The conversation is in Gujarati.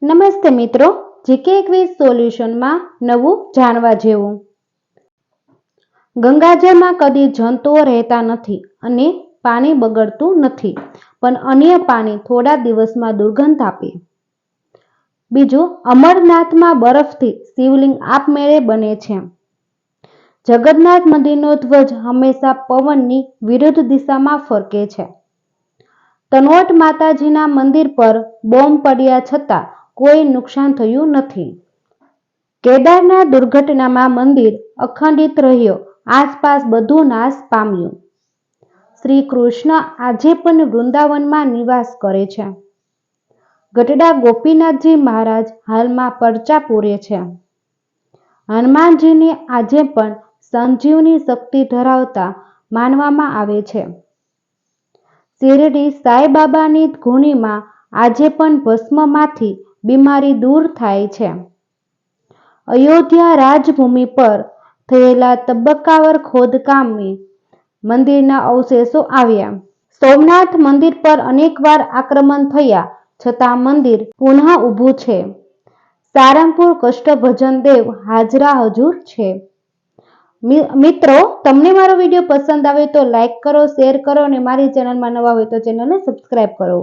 નમસ્તે મિત્રો, જીકે ક્વિઝ સોલ્યુશનમાં નવું જાણવા જેવું. ગંગાજળમાં કદી જંતુઓ રહેતા નથી અને પાણી બગડતું નથી, પણ અન્ય પાણી થોડા દિવસમાં દુર્ગંધ આપે. બીજું, અમરનાથમાં બરફથી શિવલિંગ આપમેળે બને છે. જગન્નાથ મંદિરનો ધ્વજ હંમેશા પવનની વિરુદ્ધ દિશામાં ફરકે છે. તનોટ માતાજીના મંદિર પર બોમ્બ પડ્યા છતાં કોઈ નુકસાન થયું નથી. કેદારનાથ દુર્ઘટનામાં મંદિર અખંડિત રહ્યો, આસપાસ બધું નાશ પામ્યું. શ્રી કૃષ્ણ આજે પણ વૃંદાવનમાં નિવાસ કરે છે. ગઢડા ગોપીનાથજી મહારાજ હાલમાં પરચા પૂરે છે. હનુમાનજીને આજે પણ સંજીવની શક્તિ ધરાવતા માનવામાં આવે છે. શિરડી સાંઈબાબાની ધૂણીમાં આજે પણ ભસ્મમાંથી બીમારી દૂર થાય છે. અયોધ્યા રાજભૂમિ પર થયેલા તબક્કાવાર ખોદકામમાં મંદિરના અવશેષો આવ્યા. સોમનાથ મંદિર પર અનેકવાર આક્રમણ થયા છતાં મંદિર પુનઃ ઊભું છે. સારંગપુર કષ્ટભંજન દેવ હાજરા હજુર છે. મિત્રો, તમને મારો વિડીયો પસંદ આવે તો લાઈક કરો, શેર કરો અને મારી ચેનલમાં નવા હોય તો ચેનલને સબસ્ક્રાઈબ કરો.